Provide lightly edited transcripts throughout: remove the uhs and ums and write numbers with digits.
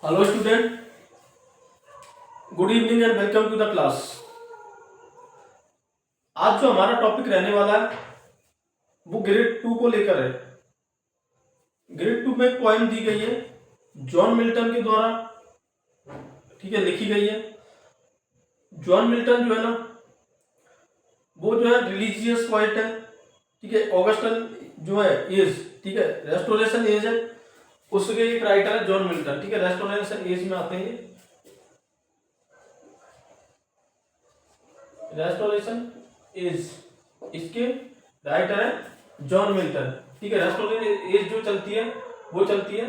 Hello student, good evening and welcome to the class. आज जो हमारा टॉपिक रहने वाला है वो ग्रेड 2 को लेकर है। ग्रेड 2 में एक पोएम दी गई है जॉन मिल्टन के द्वारा, ठीक है, लिखी गई है। जॉन मिल्टन जो है ना वो जो है रिलीजियस पोइट है, ठीक है। ऑगस्टन जो है एज, ठीक है, रेस्टोरेशन एज है, उसके एक राइटर है जॉन मिल्टन, ठीक है। रेस्टोरेशन एज में आते हैं, रेस्टोरेशन एज, इसके राइटर है जॉन मिल्टन, ठीक है। रेस्टोरेशन एज जो चलती है वो चलती है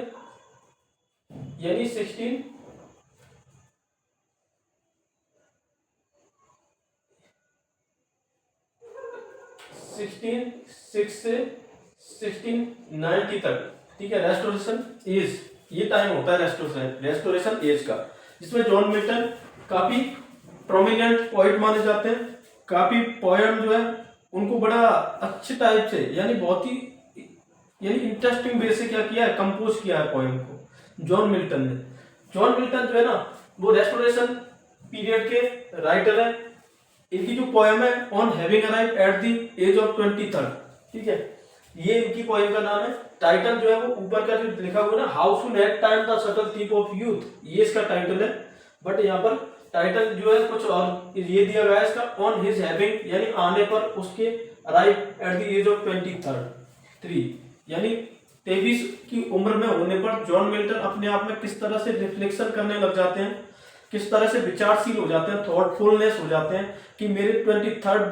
यानी 1606 से 1690 तक, ठीक है। रेस्टोरेशन एज ये टाइम होता है रेस्टोरेशन एज का, जिसमें जॉन मिल्टन काफी प्रोमिनेंट पोइट माने जाते हैं। काफी पोएम जो है उनको बड़ा अच्छे टाइप से यानी बहुत ही इंटरेस्टिंग वे से क्या किया है, कंपोज किया है पोएम को जॉन मिल्टन ने। जॉन मिल्टन जो है ना वो रेस्टोरेशन पीरियड के राइटर है। इनकी जो पोएम है on having arrived at the age of 23, ठीक है, ये इनकी पोएम का नाम है। टाइटल जो है वो ऊपर का जो लिखा हुआ है ना, how to net time the subtle thief of youth, ये इसका टाइटल है। बट यहाँ पर टाइटल जो है कुछ और ये दिया गया है इसका, ऑन हिज हैविंग यानी आने पर उसके arrive at the age of 23 यानी 23 की उम्र में होने पर जॉन मिल्टन अपने आप में किस तरह से रिफ्लेक्शन करने लग जाते हैं, किस तरह से विचारशील हो जाते हैं, थॉटफुलनेस हो जाते हैं कि मेरे 23rd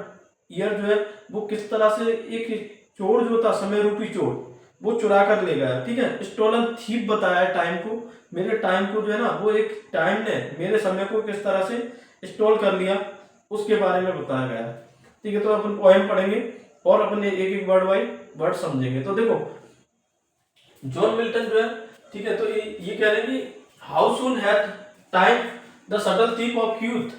ईयर जो है वो किस तरह से एक चोर जो था, समय रूपी चोर, वो चुरा कर ले गया, ठीक है। स्टोलन थीप बताया है टाइम को, मेरे टाइम को जो है ना वो एक टाइम ने मेरे समय को किस तरह से स्टॉल कर लिया, उसके बारे में बताया गया है, ठीक है। तो अपन पोएम पढ़ेंगे और अपन एक एक वर्ड बाय वर्ड समझेंगे। तो देखो जॉन मिल्टन जो है, ठीक है, तो ये कह रहे हैं कि how soon hath time the subtle thief of youth,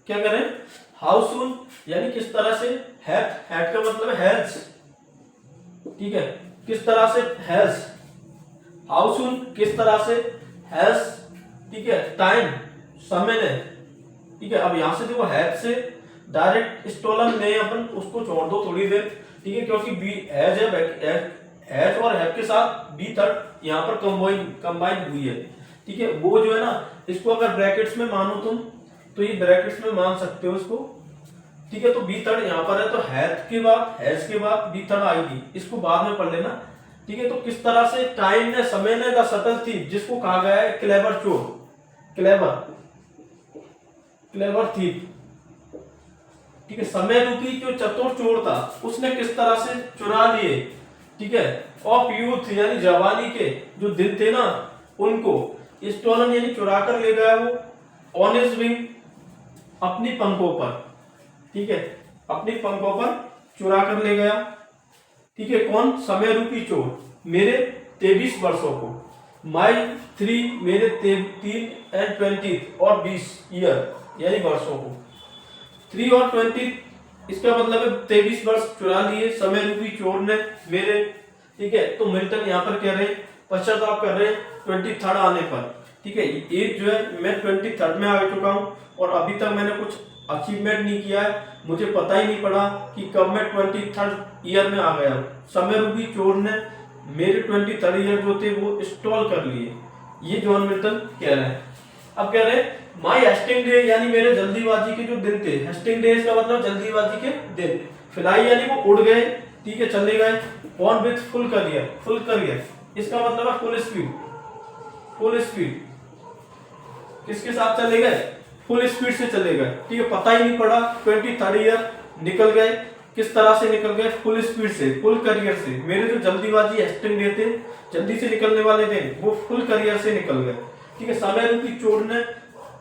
क्या करें, हाउ सून यानी किस तरह से, हैथ का मतलब हैज, ठीक है, किस तरह से, हैज, हाउ सून किस तरह से, हैज, ठीक है, टाइम समय ने, ठीक है। अब यहां से देखो हैज से डायरेक्ट स्टोलन ने अपन उसको छोड़ दो थोड़ी देर, ठीक है, क्योंकि बी हैज है, हैज और हैव के साथ बी थर्ड यहाँ पर कंबाइन हुई है, ठीक है। वो जो है ना इसको अगर ब्रैकेट्स में मानो तुम तो ये ब्रैकेट्स में मान सकते हो इसको, ठीक है। तो बी थर्ड यहाँ पर है तो हैथ के बाद, हैज के बाद बी थर्ड आएगी, इसको बाद में पढ़ लेना, ठीक है। तो किस तरह से टाइम ने, समय ने द सटल थीप, जिसको कहा गया है क्लेवर चोर, क्लेवर थीप, ठीक है, समय रूपी जो चतुर चोर था उसने किस तरह से चुरा लिए, ठीक है, ऑफ यूथ यानी जवानी के जो दिन थे ना उनको, स्टोलन यानी चुरा कर ले गया वो, ऑन हिज विंग अपनी पंखों पर, ठीक है, अपनी पंखों पर चुरा कर ले गया, ठीक है। कौन, समय रूपी चोर, मेरे 23 वर्षों को, माई 3 मेरे 3 एंड 20 और 20 ईयर यानी वर्षों को, 3 और 20 इसका मतलब है 23 वर्ष चुरा लिए समय रूपी चोर ने मेरे, ठीक है। तो मिल्टन यहाँ पर कह रहे हैं, पश्चाताप कर रहे हैं 23rd आने पर, ठीक है। एज जो है मैं 23rd में आ चुका हूँ और अभी तक मैंने कुछ अचीवमेंट नहीं किया है, मुझे पता ही नहीं पड़ा कि कब मैं 23rd ईयर में आ गया हूँ। समय रूपी चोर ने मेरे 23rd ईयर जो थे वो स्टॉल कर लिए, ये जॉन मिल्टन कह रहे हैं। अब कह रहे हैं माई हेस्टिंग डे यानी मेरे जल्दीबाजी के जो दिन थे, हेस्टिंग डे का मतलब जल्दीबाजी के दिन, फ्लाई यानी वो उड़ गए, ठीक है, चले गए, ऑन विथ फुल करियर इसका मतलब है फुल स्पीड किसके साथ चले गए, फुल स्पीड से चले गए, ठीक है। पता ही नहीं पड़ा 23rd ईयर निकल गए, किस तरह से निकल गए, फुल स्पीड से, फुल करियर से। मेरे जो जल्दीबाजी हेस्टिंग डे थे, जल्दी से निकलने वाले थे, वो फुल करियर से निकल गए, ठीक है। समय रूपी चोर ने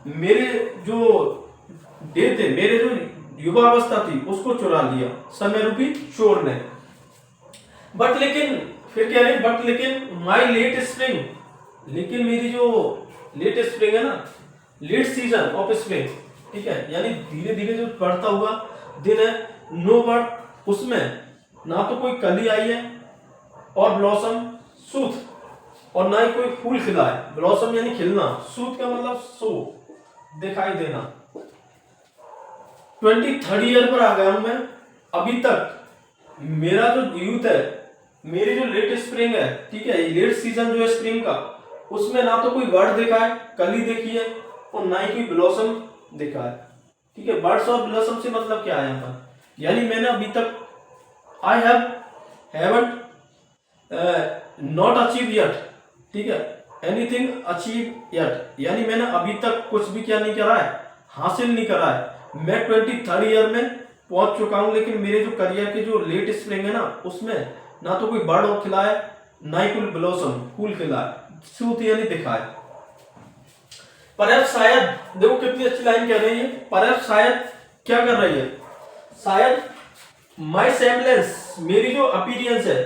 मेरे जो डे थे, मेरे जो युवावस्था थी उसको चुरा लिया समय रूपी चोर ने। बट लेकिन फिर क्या है, बट लेकिन माई लेट स्प्रिंग, लेकिन मेरी जो लेट स्प्रिंग है ना, लेट सीजन ऑफ स्प्रिंग, ठीक है, यानी धीरे धीरे जो बढ़ता हुआ दिन है, नो बट उसमें ना तो कोई कली आई है और ब्लॉसम सूथ, और ना ही कोई फूल खिला है। ब्लॉसम यानी खिलना, सूत का मतलब शो, दिखाई देना। 23rd ईयर पर आ गया हूं मैं। अभी तक मेरा जो यूथ है, मेरी जो लेट स्प्रिंग है, ठीक है, लेट सीजन जो है स्प्रिंग का, उसमें ना तो कोई बर्ड देखा है, कली देखी है, और ना ही कोई ब्लॉसम देखा है। ठीक है, बर्ड्स और ब्लॉसम से मतलब क्या है यहाँ पर, यानी मैंने अभी तक I haven't not achieve yet, ठीक है, एनीथिंग अचीव यट, यानी मैंने अभी तक कुछ भी क्या नहीं करा है, हासिल नहीं करा है। मैं 23rd ईयर में पहुंच चुका हूं, लेकिन मेरे जो करियर के जो लेट स्प्रिंग है ना, उसमें ना तो कोई बर्ड खिला है, ना ही कोई ब्लॉसम फूल खिला है, सूत यानी दिखा है। पर शायद देखो कितनी अच्छी लाइन कह रही है, पर शायद क्या कर रही है, शायद माई सेमलेंस, मेरी जो अपीरियंस है,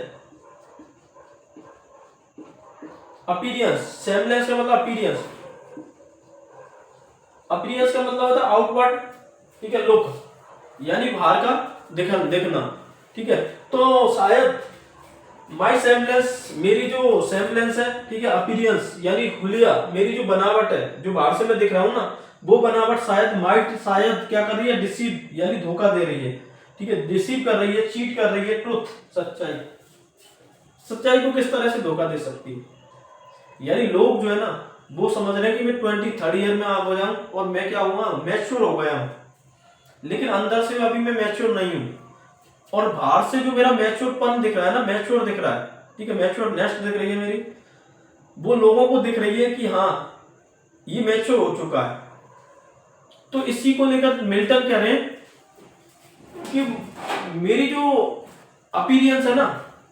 अपीरियंस, सेमलेंस का मतलब अपीरियंस, अपीरियंस का मतलब होता है आउटवर्ड, ठीक है, लुक, यानी बाहर का दिखना, ठीक है। तो शायद माई सेमलेंस, मेरी जो सेमलेंस है, ठीक है, अपीरियंस यानी हुलिया, मेरी जो बनावट है, जो बाहर से मैं दिख रहा हूं ना, वो बनावट शायद क्या कर रही है, डिसीव यानी धोखा दे रही है, ठीक है, डिसीव कर रही है, चीट कर रही है, ट्रुथ, सच्चाई। सच्चाई को किस तरह से धोखा दे सकती है, यानी लोग जो है ना, वो समझ रहे हैं कि मैं 23rd ईयर में आ गया हूं और मैं क्या हुआ, मैच्योर हो गया हूं, लेकिन अंदर से अभी मैं मैच्योर नहीं हूं। और बाहर से जो मेरा मैच्योरपन दिख रहा है ना, मैच्योर दिख रहा है, ठीक है, मैच्योरनेस दिख रही है मेरी, वो लोगों को दिख रही है कि हाँ ये मैच्योर हो चुका है। तो इसी को लेकर मिल्टन कह रहे हैं कि मेरी जो अपीरियंस है ना,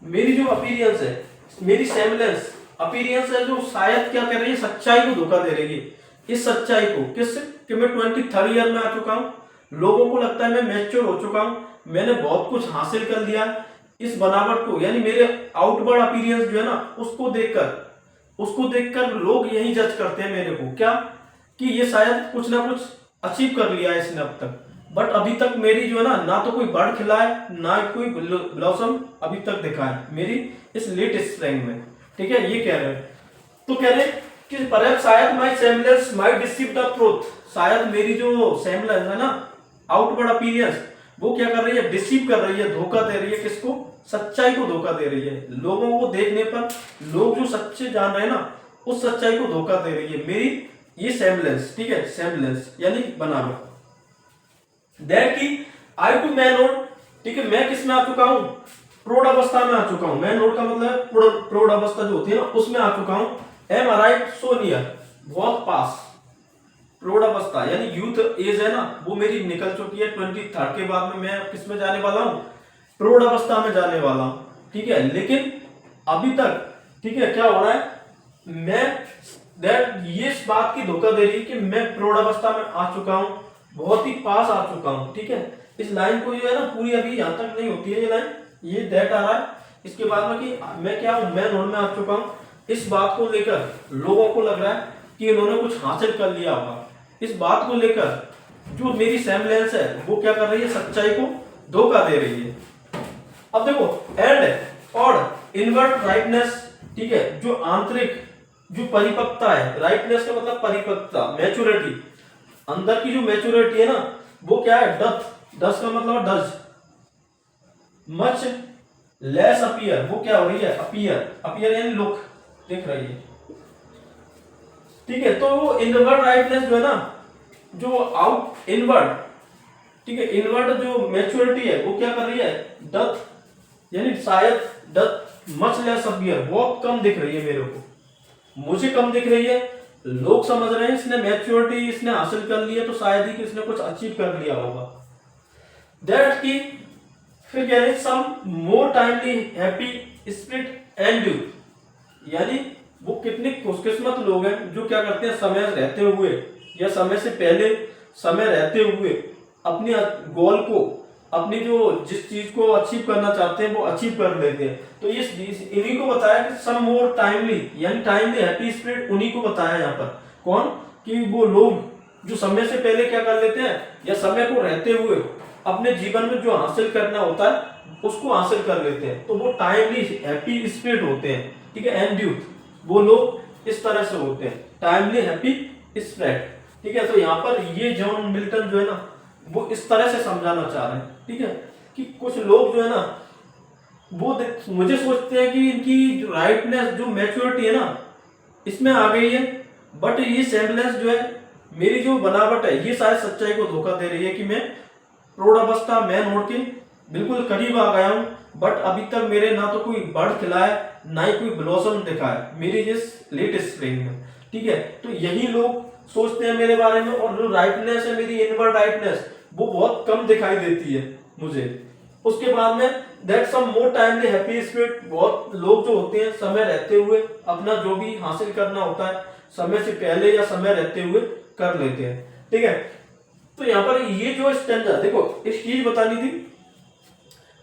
मेरी जो अपीरियंस है, मेरी सेमलेंस अपीरियंस है, जो शायद क्या कर रही है, सच्चाई को धोखा दे रही है। इस सच्चाई को किससे, कि मैं 23rd ईयर में आ चुका हूं, लोगों को लगता है मैं मैच्योर हो चुका हूं, मैंने बहुत कुछ हासिल कर लिया। इस बनावट को यानी मेरे आउटवर्ड अपीरियंस जो है ना, उसको देखकर लोग यही जज करते हैं मेरे को, क्या कि ये शायद कुछ ना कुछ अचीव कर लिया है इसने अब तक। बट अभी तक मेरी जो है ना तो कोई बर्ड खिला है, ना कोई ब्लॉसम अभी तक दिखा है मेरी इस लेट स्प्रिंग में, ठीक है, ये कह रहे हैं। तो कह रहे हैं कि परहैप्स शायद my semblance might deceive the truth, शायद मेरी जो सेमलेंस है ना, आउटवर्ड अपीयरेंस, वो क्या कर रही है, डिसीव कर रही है, धोखा दे रही है, किसको, सच्चाई को धोखा दे रही है। लोगों को देखने पर लोग जो सच्चे जान रहे हैं ना, उस सच्चाई को धोखा दे रही है मेरी ये सेमलेंस, ठीक है, सेमलेंस यानी बनावट। दैट की आई टू मैनहोड, ठीक है, मैं किस में आ चुका हूं, प्रौढ़ अवस्था में आ चुका हूं। मैनहोड का मतलब प्रौढ़ अवस्था जो होती है ना, उसमें आ चुका हूं। एम अराइव सो नियर, बहुत पास। प्रौढ़ अवस्था यानी यूथ एज है ना, वो मेरी निकल चुकी है। 23rd के बाद में मैं किस में जाने वाला हूं, प्रौढ़ अवस्था में जाने वाला हूं, ठीक है। लेकिन अभी तक, ठीक है, क्या हो रहा है, मैं ये इस बात की धोखा दे रही है कि मैं प्रौढ़ अवस्था में आ चुका हूं, बहुत ही पास आ चुका हूं, ठीक है। इस लाइन को जो है ना, पूरी अभी यहां तक नहीं होती है ये लाइन, ये दैट आ रहा है इसके बाद में कि मैं क्या हूं, मैं नोड में आ चुका हूं। इस बात को लेकर लोगों को लग रहा है कि इन्होंने कुछ हासिल कर लिया होगा। इस बात को लेकर जो मेरी सेमलेंस है, वो क्या कर रही है, सच्चाई को धोखा दे रही है। अब देखो, एंड और इनवर्ट राइटनेस, ठीक है, जो आंतरिक जो परिपक्वता है, राइटनेस का मतलब परिपक्वता, मैच्योरिटी, अंदर की जो मैच्योरिटी है ना, वो क्या है, डस का मतलब डज, मच लेस अपीयर, वो क्या हो रही है, अपीयर यानी लुक, दिख रही है, ठीक है। तो इनवर्ड राइटनेस जो है ना, जो आउट इनवर्ड, ठीक है, इनवर्ड जो मैच्योरिटी है, वो क्या कर रही है, डथ यानी शायद, डथ मच लेस अपीयर, बहुत कम दिख रही है मेरे को, मुझे कम दिख रही है। लोग समझ रहे हैं इसने मैच्योरिटी इसने हासिल कर ली है, तो शायद ही कि इसने कुछ अचीव कर लिया होगा। दैट की फिर कह रहे some more timely happy spirit and youth, यानी वो कितने खुशकिस्मत लोग हैं जो क्या करते हैं, समय रहते हुए या समय से पहले, समय रहते हुए अपने गोल को, अपनी जो जिस चीज को अचीव करना चाहते हैं वो अचीव कर लेते हैं। तो इन्हीं को बताया कि सम मोर टाइमली यानी टाइमली हैप्पी स्पिरिट, उन्हीं को बताया यहाँ पर। कौन, कि वो लोग जो समय से पहले क्या कर लेते हैं या समय को रहते हुए अपने जीवन में जो हासिल करना होता है उसको हासिल कर लेते हैं, तो वो टाइमली हैप्पी स्पिरिट होते हैं, ठीक है, एंड यूथ। वो लोग इस तरह से होते हैं, टाइमली हैप्पी स्प्रेड। ठीक है, तो यहाँ पर ये जॉन मिल्टन जो है ना वो इस तरह से समझाना चाह रहे हैं, ठीक है, कि कुछ लोग जो है ना वो मुझे सोचते हैं कि इनकी जो राइटनेस, जो मैच्योरिटी है ना इसमें आ गई है, बट ये सेमलेस जो है, मेरी जो बनावट है ये शायद सच्चाई को धोखा दे रही है कि मैं प्रौढ़ावस्था मैन होड़ के बिल्कुल करीब आ गया हूँ, बट अभी तक मेरे ना तो कोई बर्ड खिला है ना ही कोई ब्लॉसम दिखा है मेरी जिस लेट स्प्रिंग में। ठीक है, तो यही लोग सोचते हैं मेरे बारे में, और जो राइटनेस है मेरी इनवर्ड राइटनेस वो बहुत कम दिखाई देती है मुझे। उसके बाद में that some more timely happy spirit, बहुत लोग जो होते हैं समय रहते हुए अपना जो भी हासिल करना होता है समय से पहले या समय रहते हुए कर लेते हैं। ठीक है, तो यहाँ पर ये जो स्टैंजा देखो, एक चीज बतानी थी,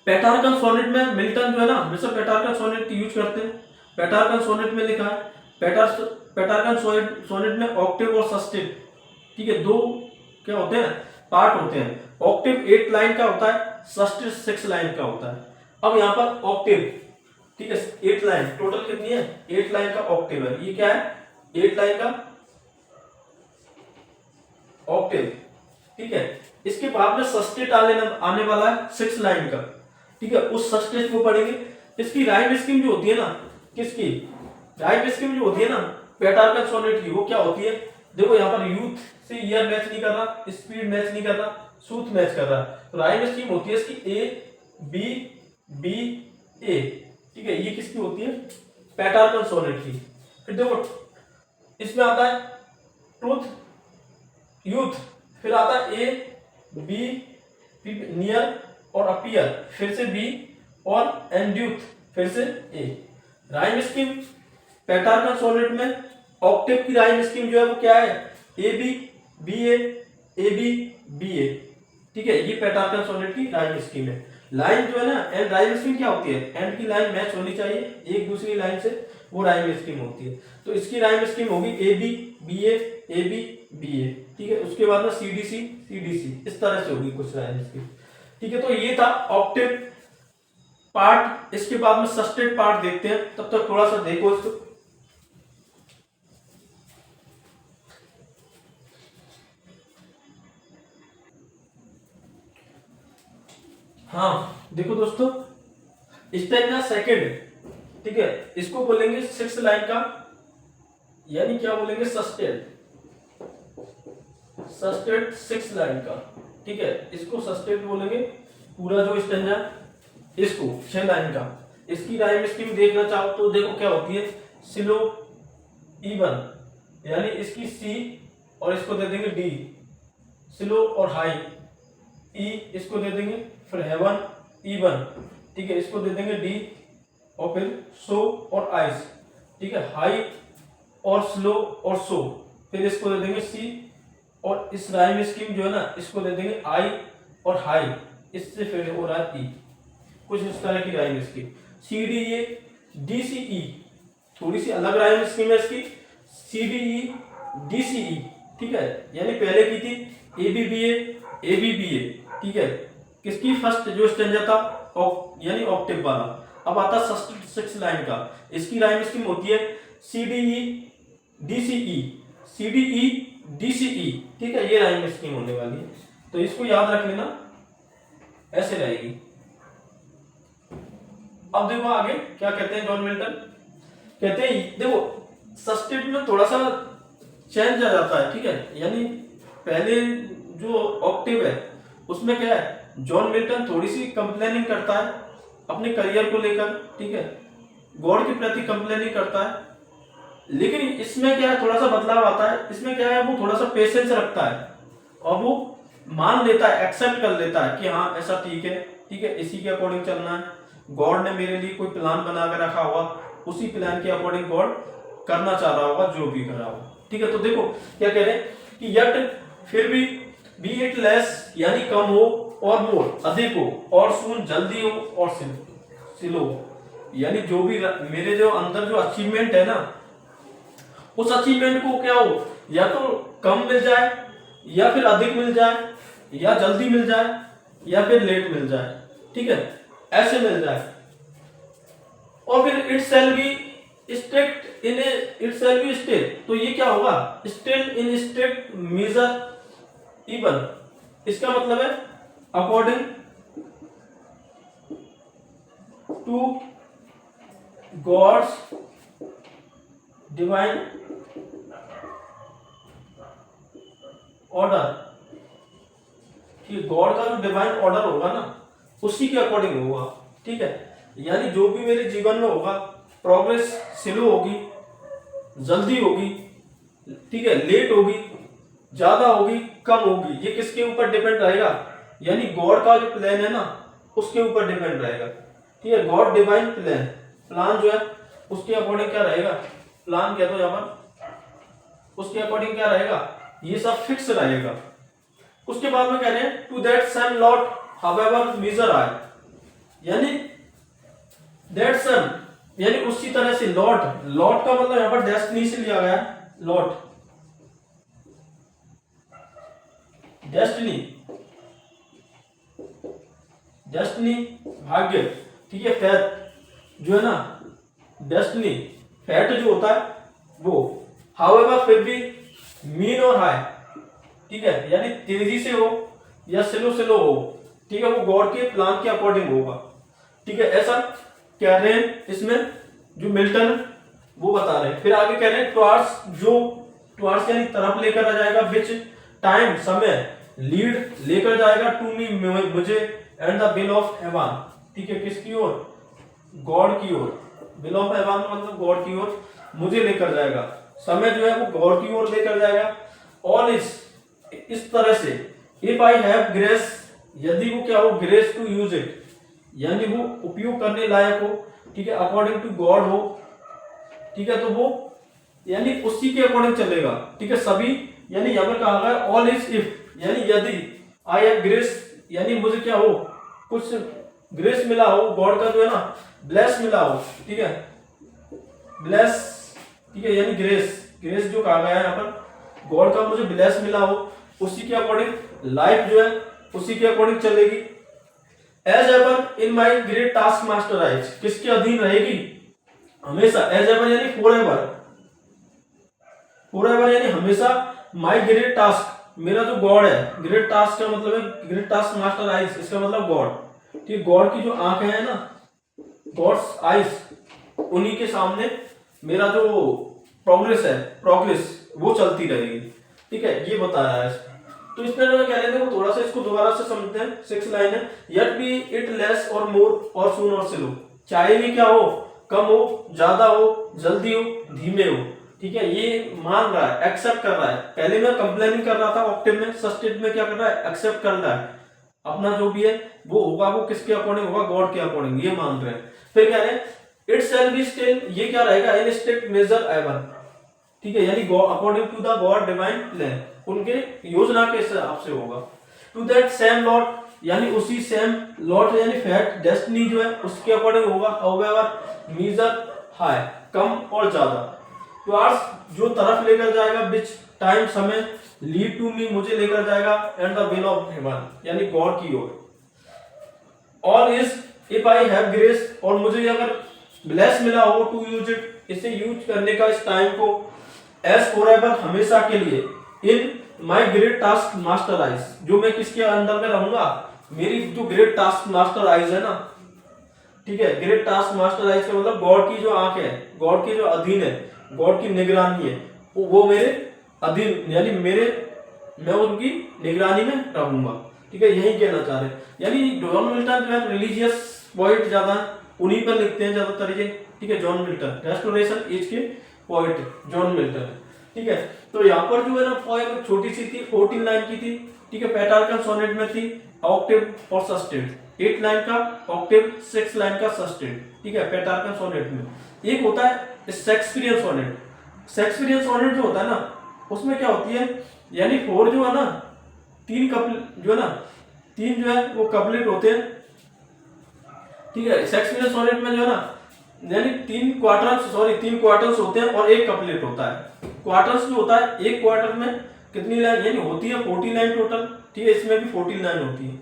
पेटार्कन सोनेट में मिल्टन जो है ना हमेशा पेटार्कन सोनेट यूज करते हैं। पेटार्कन सोनेट में लिखा है, पेटार्कन सोनेट में ऑक्टेव और सस्टेट, ठीक है, दो क्या होते हैं पार्ट होते हैं। ऑक्टेव 8 लाइन का होता है, सस्टेट 6 लाइन का होता है। अब यहाँ पर ऑक्टेव, ठीक है, 8 लाइन टोटल कितनी है, 8 लाइन का ऑक्टेव है, ये क्या है 8 लाइन का ऑक्टेव। ठीक है, इसके बाद में सस्टेट आने वाला है 6 लाइन का। ठीक है, उस सस्टेट को पढ़ेंगे। इसकी राइम स्कीम जो होती है ना, किसकी राइम स्कीम जो होती है ना पेटार्कन सोनेट की, वो क्या होती है, देखो यहाँ पर यूथ से ईयर मैच नहीं कर रहा, स्पीड मैच नहीं कर रहा, सूथ मैच कर रहा है। तो राइम स्कीम होती है इसकी ए बी बी ए। ठीक है, ये किसकी होती है पेटार्कन सोनेट की। फिर देखो इसमें आता है ट्रूथ यूथ, फिर आता है ए बी नियर और अपीयर, फिर से बी और एंड्यूथ, फिर से A. Rhyme scheme Petrarchan sonnet में ऑक्टेव की राइम स्कीम जो है वो क्या है A B B A B B A. ठीक है, ये पेटार्कन सोनेट की राइम स्कीम है। लाइन जो है ना एंड राइम स्कीम क्या होती है, एंड की लाइन मैच होनी चाहिए एक दूसरी लाइन से, वो राइम स्कीम होती है। तो इसकी राइम स्कीम होगी ए बी बी ए। ठीक है, उसके बाद में सी डी सी, इस तरह से होगी कुछ राइम स्कीम। ठीक है, तो ये था ऑक्टेव पार्ट। इसके बाद में सस्टेट पार्ट देखते हैं, तब तक थोड़ा सा देखो इसको। हाँ देखो दोस्तों, स्टेंजा सेकंड, ठीक है, इसको बोलेंगे 6 लाइन का, यानी क्या बोलेंगे सस्टेट 6 लाइन का। ठीक है, इसको सस्टेट बोलेंगे। पूरा जो स्टेंजा इसको 6 लाइन का। इसकी राइम स्कीम देखना चाहो तो देखो क्या होती है, स्लो इवन, यानी इसकी सी और इसको दे देंगे डी, स्लो और हाई ई इसको दे देंगे, फिर हेवन इवन, ठीक है, इसको दे देंगे डी, और फिर सो और आइस। ठीक है, हाई और स्लो और सो, फिर इसको दे देंगे सी, और इस राइम स्कीम जो है ना इसको दे देंगे आई और हाई, इससे फिर हो रहा है ई। कुछ इस तरह की rhyme scheme. C D A D C E, थोड़ी सी अलग राइम स्कीम है इसकी, सी D E D C E. ठीक है, यानी पहले की थी ए बी बी ए। ठीक है, किसकी फर्स्ट जो स्टेंजा था यानी ऑक्टेव वाला। अब आता सस्टेट 6 लाइन का। इसकी राइम स्कीम होती है C D E D C E, C D E D C E. ठीक है, ये राइम स्कीम होने वाली है, तो इसको याद रख लेना, ऐसे रहेगी। अब देखो आगे क्या कहते हैं जॉन मिल्टन, कहते हैं देखो सस्टेट में थोड़ा सा चेंज आ जाता है। ठीक है, यानी पहले जो ऑक्टेव है उसमें क्या है, जॉन मिल्टन थोड़ी सी कंप्लेनिंग करता है अपने करियर को लेकर। ठीक है, गॉड के प्रति कंप्लेनिंग करता है, लेकिन इसमें क्या है थोड़ा सा बदलाव आता है। इसमें क्या है, वो थोड़ा सा पेशेंस रखता है और वो मान लेता है, एक्सेप्ट कर लेता है कि हाँ ऐसा ठीक है, ठीक है, इसी के अकॉर्डिंग चलना है। गॉड ने मेरे लिए कोई प्लान बना के रखा होगा, उसी प्लान के अकॉर्डिंग गॉड करना चाह रहा होगा जो भी कर रहा होगा। ठीक है, तो देखो क्या कह रहे हैं कि यट फिर भी बी इट लेस, यानी कम हो, और मोर अधिक हो, और सून जल्दी हो, और स्लो हो। यानी जो भी मेरे जो अंदर जो अचीवमेंट है ना, उस अचीवमेंट को क्या हो, या तो कम मिल जाए, या फिर अधिक मिल जाए, या जल्दी मिल जाए, या फिर लेट मिल जाए। ठीक है, ऐसे मिल जाए। और फिर it shall be strict state in it shall be state, तो ये क्या होगा, still in state major even, इसका मतलब है according to God's divine order, कि गॉड का जो डिवाइन ऑर्डर होगा ना उसी के अकॉर्डिंग होगा, ठीक है। यानी जो भी मेरे जीवन में होगा, प्रोग्रेस स्लो होगी, जल्दी होगी, ठीक है, लेट होगी, ज्यादा होगी, कम होगी, ये किसके ऊपर डिपेंड रहेगा, यानी गॉड का जो प्लान है ना उसके ऊपर डिपेंड रहेगा, ठीक है। गॉड डिवाइन प्लान, प्लान जो है उसके अकॉर्डिंग क्या रहेगा, प्लान कह दो यहाँ पर, उसके अकॉर्डिंग क्या रहेगा, ये सब फिक्स रहेगा। उसके बाद में कह रहे हैं to that same lot however major आए, यानी दैट सेम यानी उसी तरह से लॉट, लॉट का मतलब यहां पर डेस्टिनी से लिया गया है, लॉट डेस्टिनी, डेस्टिनी भाग्य, ठीक है। फैट जो है ना, डेस्टिनी फैट जो होता है वो, हाउएवर फिर भी मीन और हाई, ठीक है, यानी तेजी से हो या स्लो हो, ठीक है, वो गॉड के प्लान के अकॉर्डिंग होगा, ठीक है। ऐसा कह रहे हैं इसमें जो मिल्टन वो बता रहे हैं। फिर आगे कह रहे हैं टुवार्ड्स, जो टुवार्ड्स यानी तरफ लेकर आ जाएगा, विच टाइम समय, लीड लेकर जाएगा, टू मी मुझे, and the will of haven, ठीक है, किसकी ओर, गॉड की ओर, विल ऑफ हेवन मतलब गॉड की ओर मुझे लेकर जाएगा, समय जो है वो गॉड की ओर लेकर जाएगा। ऑल इस तरह से, इफ आई हैव ग्रेस, यदि वो क्या हो, ग्रेस टू यूज इट, यानी वो उपयोग करने लायक हो, ठीक है, अकॉर्डिंग टू गॉड हो, ठीक है, तो वो यानी उसी के अकॉर्डिंग चलेगा, ठीक है। सभी यानी यहां पर कहा गया ऑल इज इफ, यानी यदि, आई हैव ग्रेस यानी मुझे क्या हो, कुछ ग्रेस मिला हो, गॉड का जो है ना ब्लेस मिला हो, ठीक है, ब्लेस, ठीक है, यानी ग्रेस, ग्रेस जो कहा गया है यहाँ पर, गॉड का मुझे ब्लेस मिला हो, उसी के अकॉर्डिंग लाइफ जो है उसी के अकॉर्डिंग चलेगी। As ever in my great task master eyes, किसके अधीन रहेगी, हमेशा, एज एवर यानी फॉरएवर, फॉरएवर यानी हमेशा, माई ग्रेट टास्क मेरा जो गॉड है, ग्रेट टास्क का मतलब है ग्रेट टास्क मास्टर आइज, इसका मतलब गॉड, ठीक, गॉड की जो आंखें हैं ना, गॉड्स आइज, उन्हीं के सामने मेरा जो प्रोग्रेस है, प्रोग्रेस वो चलती रहेगी, ठीक है, ये बताया है। तो इस तरह कह रहे थे वो, थोड़ा सा इसको दोबारा से समझते हैं। 6 लाइन है, यट बी इट लेस और मोर और सून और स्लो, चाहे ये क्या हो, कम हो, ज्यादा हो, जल्दी हो, धीमे हो, ठीक है, ये मान रहा है, एक्सेप्ट कर रहा है। पहले मैं कंप्लेनिंग कर रहा था ऑक्टेव में, सस्टेट में क्या कर रहा है, एक्सेप्ट कर रहा है, अपना जो भी है वो होगा, वो किसके अकॉर्डिंग होगा, गॉड के अकॉर्डिंग, ये मान रहे हैं। फिर कह रहे हैं इट शैल बी स्टिल, ये क्या रहेगा, इन स्टेट मेजर एवर, ठीक है, यानी according to the God divine plan, उनके योजना के हिसाब से होगा। टू दैट सेम लॉट, यानी उसी सेम लॉट यानी फैट, डेस्टिनी जो है उसके अकॉर्डिंग होगा, हाउएवर मेजर हाई, कम और ज्यादा। टुवार्ड्स जो तरफ लेकर जाएगा, विच टाइम समय, लीड टू मी मुझे लेकर जाएगा, and the will of heaven यानी गॉड की ओर। All is if I have grace, और मुझे अगर ब्लेस मिला हो, टू यूज इट, इसे यूज करने का, इस टाइम को, एज फॉरएवर हमेशा के लिए, in my great task master eyes, जो मैं किसके अंदर में रहूंगा, मेरी जो ग्रेट टास्क मास्टर आइज है ना, ठीक है, ग्रेट टास्क मास्टर आइज का मतलब गॉड की जो आंख है, गॉड के जो अधीन है, गॉड की निगरानी है, वो मेरे अधीन, यानी मैं उनकी निगरानी में रहूंगा, ठीक है, यही कहना चाह रहे हैं। यानी जॉन मिल्टन जो है रिलीजियस पोइट ज्यादा उन्हीं पर लिखते हैं ज्यादातर ये, ठीक है, जॉन मिल्टन, रेस्टोरेशन एज के पोइट जॉन मिल्टन, ठीक है। तो यहाँ पर जो है ना पोएम छोटी सी थी, 14 लाइन की थी, ठीक है, पेट्रार्कन सोनेट में थी, ऑक्टेव और सस्टेट, 8 लाइन का ऑक्टेव, 6 लाइन का सस्टेट, ठीक है, पेट्रार्कन सोनेट में। एक होता है शेक्सपियरियन सोनेट, शेक्सपियरियन सोनेट जो होता है ना उसमें क्या होती है, यानी 4 जो है ना, 3 कपल जो है ना, 3 जो है वो कपलेट होते हैं, ठीक है। शेक्सपियरियन सोनेट में जो है ना, यानी 3 क्वार्टर्स होते हैं और 1 कपलेट होता है। क्वार्टर्स जो होता है, एक क्वार्टर में कितनी लाइन यानी होती है, 40 लाइन टोटल, ठीक है, इसमें भी 40 लाइन होती है।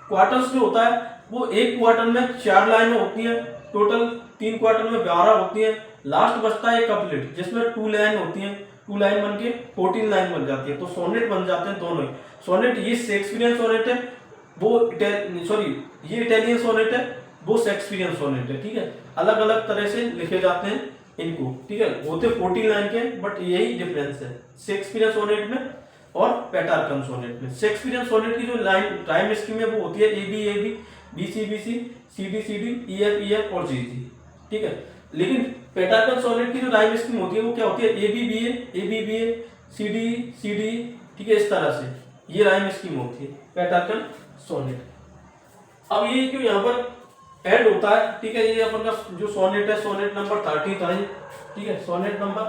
क्वार्टर्स जो होता है वो एक क्वार्टर में 4 लाइनें होती है टोटल, 3 क्वार्टर में 12 होती है, लास्ट बचता है कपलेट जिसमें 2 लाइन होती है, 2 लाइन बन के 14 लाइन बन जाती है, तो सोनेट बन जाते हैं दोनों ही। सोनेट ये शेक्सपियरियन सोनेट है, वो सॉरी ये इटालियन सोनेट है, वो शेक्सपियरियन सोनेट है, ठीक है। अलग अलग तरह से लिखे जाते हैं इनको, ठीक है। होते 14 लाइन के, बट यही डिफरेंस है शेक्सपियरियन सोनेट में और पेट्रार्कन सोनेट में। शेक्सपियरियन सोनेट की जो लाइन टाइम स्कीम है वो होती है A B, B C, C D, E F और जी, ठीक है। लेकिन पेट्रार्कन सोनेट की जो टाइम स्कीम होती है वो क्या होती है, A B A, C D, ठीक है, इस तरह से ये राइम स्कीम होती है पेट्रार्कन सोनेट। अब ये जो यहाँ पर ऐड होता है, ठीक है, ये अपन का जो सोनेट है, सोनेट नंबर 30 था ये, ठीक है, सोनेट नंबर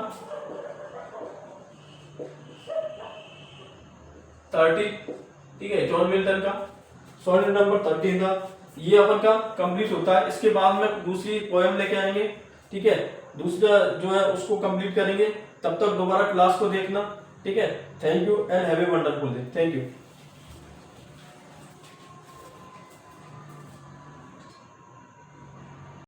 30, ठीक है, जॉन मिल्टन का सोनेट नंबर 13 था। ये अपन का कंप्लीट होता है। इसके बाद में दूसरी पोएम लेके आएंगे, ठीक है, दूसरा जो है उसको कंप्लीट करेंगे। तब तक दोबारा क्लास को देखना, ठीक है। Thank you and have a wonderful day. Thank you.